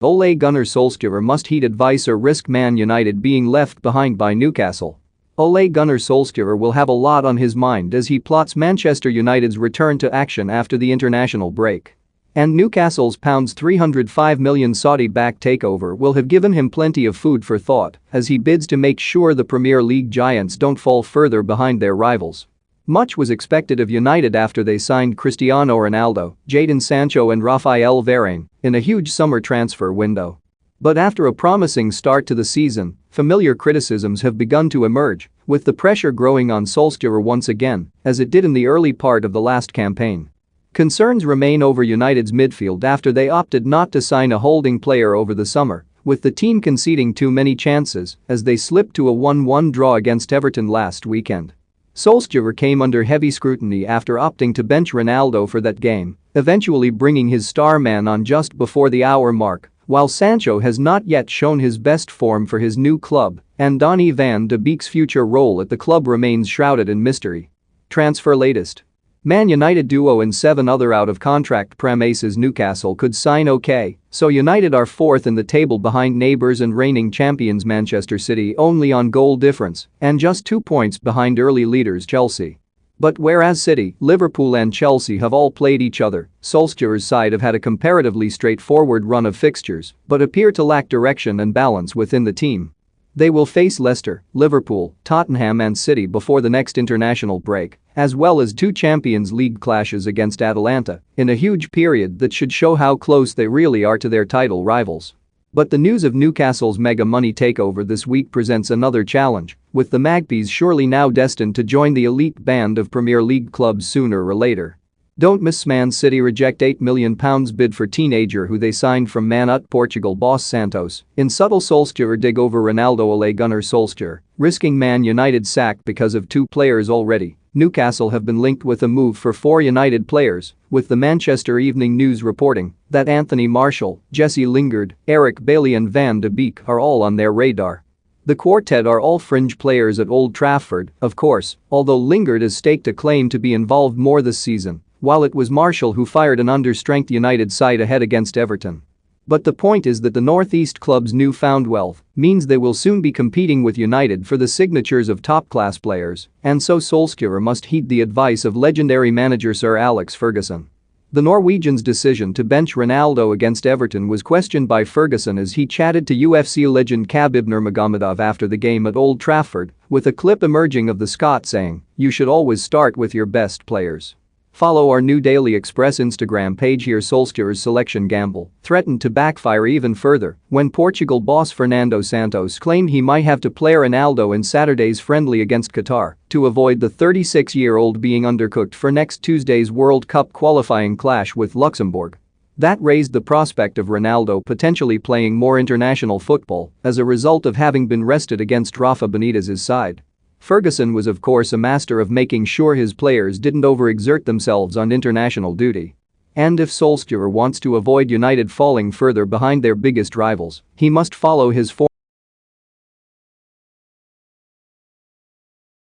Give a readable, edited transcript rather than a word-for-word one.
Ole Gunnar Solskjaer must heed advice or risk Man United being left behind by Newcastle. Ole Gunnar Solskjaer will have a lot on his mind as he plots Manchester United's return to action after the international break. And Newcastle's £305 million Saudi-backed takeover will have given him plenty of food for thought as he bids to make sure the Premier League giants don't fall further behind their rivals. Much was expected of United after they signed Cristiano Ronaldo, Jadon Sancho and Raphael Varane in a huge summer transfer window. But after a promising start to the season, familiar criticisms have begun to emerge, with the pressure growing on Solskjaer once again, as it did in the early part of the last campaign. Concerns remain over United's midfield after they opted not to sign a holding player over the summer, with the team conceding too many chances as they slipped to a 1-1 draw against Everton last weekend. Solskjaer came under heavy scrutiny after opting to bench Ronaldo for that game, eventually bringing his star man on just before the hour mark, while Sancho has not yet shown his best form for his new club, and Donny van de Beek's future role at the club remains shrouded in mystery. Transfer latest. Man United duo and 7 other out-of-contract Prem aces Newcastle could sign okay, so United are 4th in the table behind neighbours and reigning champions Manchester City only on goal difference and just 2 points behind early leaders Chelsea. But whereas City, Liverpool and Chelsea have all played each other, Solskjaer's side have had a comparatively straightforward run of fixtures but appear to lack direction and balance within the team. They will face Leicester, Liverpool, Tottenham and City before the next international break, as well as 2 Champions League clashes against Atalanta in a huge period that should show how close they really are to their title rivals. But the news of Newcastle's mega money takeover this week presents another challenge, with the Magpies surely now destined to join the elite band of Premier League clubs sooner or later. Don't miss Man City reject £8 million bid for teenager who they signed from Man Utd Portugal boss Santos in subtle Solskjaer dig over Ronaldo. Ole Gunnar Solskjaer, risking Man United's sack because of 2 players already. Newcastle have been linked with a move for 4 United players, with the Manchester Evening News reporting that Anthony Martial, Jesse Lingard, Eric Bailly and Van de Beek are all on their radar. The quartet are all fringe players at Old Trafford, of course, although Lingard has staked a claim to be involved more this season, while it was Martial who fired an understrength United side ahead against Everton. But the point is that the North East club's newfound wealth means they will soon be competing with United for the signatures of top-class players, and so Solskjaer must heed the advice of legendary manager Sir Alex Ferguson. The Norwegian's decision to bench Ronaldo against Everton was questioned by Ferguson as he chatted to UFC legend Khabib Nurmagomedov after the game at Old Trafford, with a clip emerging of the Scot saying, "You should always start with your best players." Follow our new Daily Express Instagram page here. Solskjaer's selection gamble threatened to backfire even further when Portugal boss Fernando Santos claimed he might have to play Ronaldo in Saturday's friendly against Qatar to avoid the 36-year-old being undercooked for next Tuesday's World Cup qualifying clash with Luxembourg. That raised the prospect of Ronaldo potentially playing more international football as a result of having been rested against Rafa Benitez's side. Ferguson was of course a master of making sure his players didn't overexert themselves on international duty. And if Solskjaer wants to avoid United falling further behind their biggest rivals, he must follow his